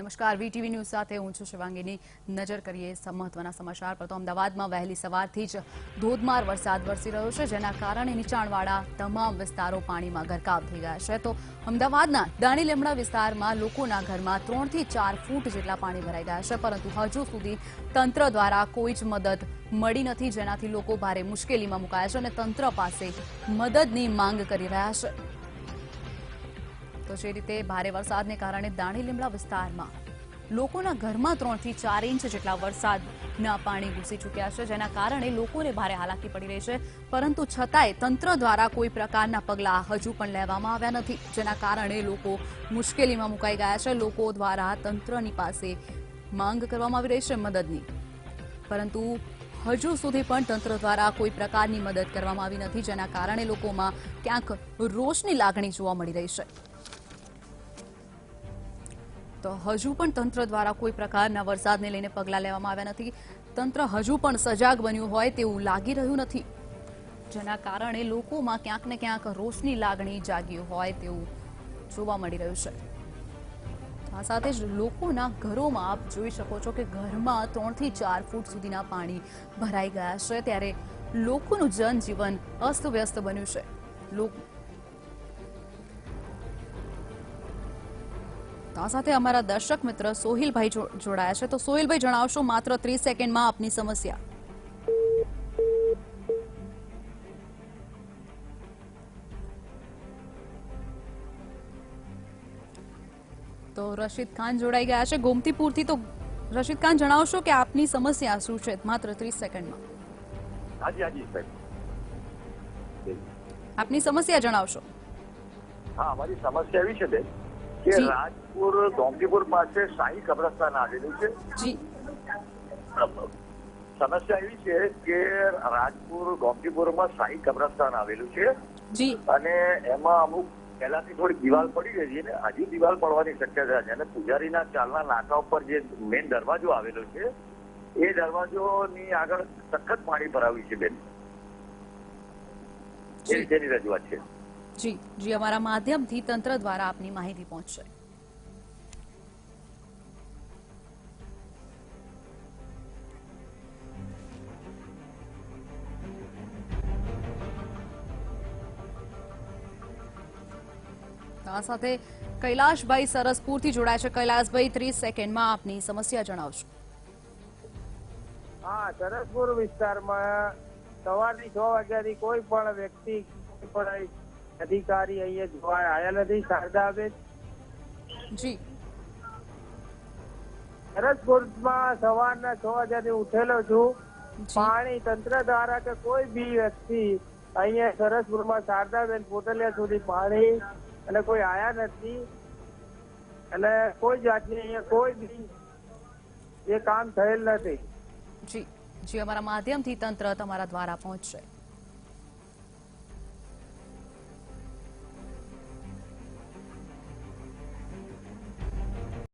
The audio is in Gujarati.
નમસ્કાર, વીટીવી ન્યૂઝ સાથે હું છું શિવાંગીની। નજર કરીએ મહત્વના સમાચાર પર। તો અમદાવાદમાં વહેલી સવારથી જ ધોધમાર વરસાદ વરસી રહ્યો છે, જેના કારણે નીચાણવાળા તમામ વિસ્તારો પાણીમાં ગરકાવ થઈ ગયા છે। તો અમદાવાદના દાણી લીમડા વિસ્તારમાં લોકોના ઘરમાં 3 થી 4 ફૂટ જેટલા પાણી ભરાઈ ગયા છે, પરંતુ હજુ સુધી તંત્ર દ્વારા કોઈ જ મદદ મળી નથી, જેનાથી લોકો ભારે મુશ્કેલીમાં મુકાયા છે અને તંત્ર પાસે મદદની માંગ કરી રહ્યા છે। તો જે રીતે ભારે વરસાદને કારણે દાણી લીમડા વિસ્તારમાં લોકોના ઘરમાં 3 થી 4 ઇંચ જેટલા વરસાદના પાણી ઘૂસી ચૂક્યા છે, જેના કારણે લોકોને ભારે હાલાકી પડી રહી છે, પરંતુ છતાંય તંત્ર દ્વારા કોઈ પ્રકારના પગલાં હજુ પણ લેવામાં આવ્યા નથી, જેના કારણે લોકો મુશ્કેલીમાં મુકાઈ ગયા છે। લોકો દ્વારા તંત્રની પાસે માંગ કરવામાં આવી રહી છે મદદની, પરંતુ હજુ સુધી પણ તંત્ર દ્વારા કોઈ પ્રકારની મદદ કરવામાં આવી નથી, જેના કારણે લોકોમાં ક્યાંક રોષની લાગણી જોવા મળી રહી છે। તો હજુ પણ તંત્ર દ્વારા કોઈ પ્રકારના વરસાદને લઈને પગલાં લેવામાં આવ્યા નથી। તંત્ર હજુ પણ સજાગ બન્યું હોય તેવું લાગી રહ્યું નથી, જેના કારણે લોકોમાં ક્યાંક ને ક્યાંક રોષની લાગણી જાગી હોય તેવું જોવા મળી રહ્યું છે। આ સાથે જ લોકોના ઘરોમાં આપ જોઈ શકો છો કે ઘરમાં 3 થી 4 ફૂટ સુધીના પાણી ભરાઈ ગયા છે, ત્યારે લોકોનું જનજીવન અસ્તવ્યસ્ત બન્યું છે। આ સાથે અમારા દર્શક મિત્ર સોહિલભાઈ જોડાયા છે। તો સોહિલભાઈ, જણાવશો માત્ર 30 સેકન્ડમાં આપની સમસ્યા। તો રશીદ ખાન જોડાઈ ગયા છે ગોમતીપુરથી। તો રશીદ ખાન, જણાવશો કે આપની સમસ્યા શું છે માત્ર 30 સેકન્ડમાં। હાજી સાહેબ, આપની સમસ્યા જણાવશો। હા, અમારી સમસ્યા એવી છે બેન કે રાજપુર ગોમતીપુર પાસે શાહી કબ્રસ્તાન આવેલું છે। જી, સમસ્યા એવી છે કે રાજપુર ગોમતીપુરમાં શાહી કબ્રસ્તાન આવેલું છે જી, અને એમાં અમુક પહેલાથી થોડી દિવાલ પડી ગઈ છે ને હજી દિવાલ પડવાની શક્યતા છે, અને પૂજારીના ચાલના નાકા ઉપર જે મેઇન દરવાજો આવેલો છે એ દરવાજોની આગળ સખત પાણી ભરાવ્યું છે બેન, એ રીતેની રજૂઆત છે। જી, અમારા માધ્યમથી તંત્ર દ્વારા આપની માહિતી પહોંચશે। આ સાથે કૈલાશભાઈ સરસપુરથી જોડાય છે। કૈલાશભાઈ, 30 સેકન્ડમાં આપની સમસ્યા જણાવશો। હા, સરસપુર વિસ્તારમાં સવારની 6 વાગ્યાથી કોઈ પણ વ્યક્તિ, કોઈ પણ અધિકારી અહીંયા જોવા આવ્યા નથી। શારદાબેન જી, સરસપુરમાં સવારના 6 વાગ્યાથી ઉઠેલો છું। પાણી તંત્ર દ્વારા કે કોઈ બી વ્યક્તિ અહીંયા સરસપુરમાં શારદાબેન પોટલિયા સુધી પાણી અને કોઈ આયા નથી, અને કોઈ જાતની અહીંયા કોઈ બી એ કામ થયેલ નથી। જી, અમારા માધ્યમથી તંત્ર તમારા દ્વારા પહોંચશે।